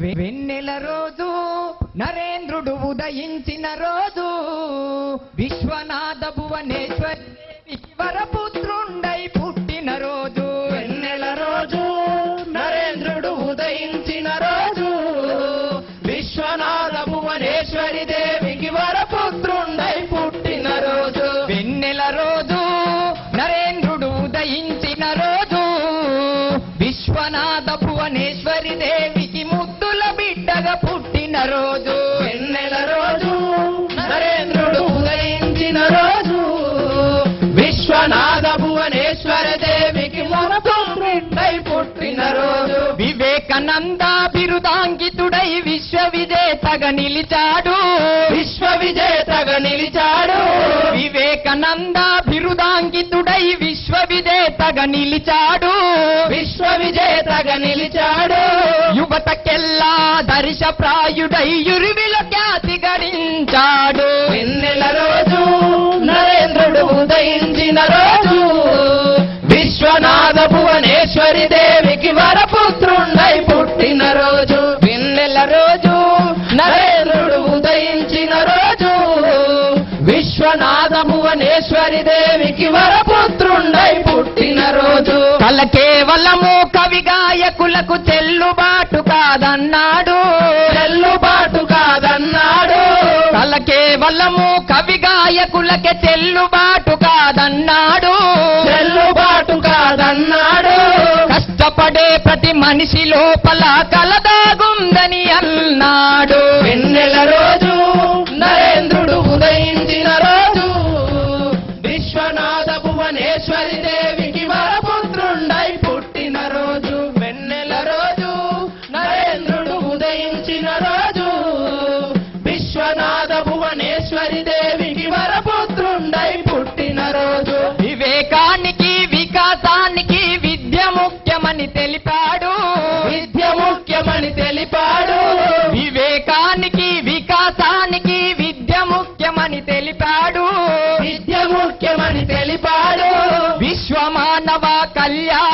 వెన్నెల రోజు నరేంద్రుడు ఉదయించిన రోజు విశ్వనాథ భువనేశ్వరి దేవికి వరపుత్రుండై పుట్టిన రోజు. వెన్నెల రోజు నరేంద్రుడు ఉదయించిన రోజు విశ్వనాథ భువనేశ్వరి దేవికి వరపుత్రుండై పుట్టిన రోజు. వెన్నెల రోజు నరేంద్రుడు ఉదయించిన రోజు విశ్వనాథ భువనేశ్వరి దేవికి ముద్దుల బిడ్డగా పుట్టిన రోజు. వెన్నెల రోజు నరేంద్రుడు ఉదయించిన రోజు విశ్వనాథ భువనేశ్వర దేవికి వరపుత్రుండై పుట్టిన రోజు. వివేకానంద బిరుదాంకితుడై విశ్వవిజేతగా నిలిచాడు. విశ్వవిజేతగా నిలిచాడు. వివేకానంద బిరుదాంకితుడై విశ్వవిజేతగా నిలిచాడు. విశ్వవిజేతగా నిలిచాడు. యువతకెల్లా దర్శప్రాయుడై యురివిల ఖ్యాతి గడించాడు. వెన్నెల రోజు నరేంద్రుడు ఉదయించిన రోజు విశ్వనాథ భువనేశ్వరి దేవికి వరపుత్రుండై పుట్టిన రోజు. వెన్నెల రోజు నరేంద్రుడు ఉదయించిన రోజు విశ్వనాథ భువనేశ్వరి దేవికి వరపుత్రుండై పుట్టిన రోజు. కల కేవలము కవి గాయకులకు చెల్లుబాటు కాదన్నాడు. చెల్లుబాటు కాదన్నాడు. కల కేవలము కవి గాయకులకే చెల్లుబాటు కాదన్నాడు. చెల్లుబాటు కాదన్నాడు. కష్టపడే ప్రతి మనిషి లోపల కలదాగుందని అన్నాడు. వెన్నెల రోజు నరేంద్రుడు ఉదయించిన రోజు విశ్వనాథ భువనేశ్వరి దేవికి వరపుత్రుండై పుట్టిన రోజు. వెన్నెల రోజు నరేంద్రుడు ఉదయించిన రోజు విశ్వనాథ భువనేశ్వరి దేవికి వరపుత్రుండై పుట్టిన రోజు. వివేకానికి వికాసానికి విద్య ముఖ్యమని తెలిపాడు. విద్య ముఖ్యమని తెలిపాడు. వివేకానికి వికాసానికి విద్య ముఖ్యమని తెలిపాడు. విద్య ముఖ్యమని తెలిపాడు. విశ్వమానవ కళ్యాణ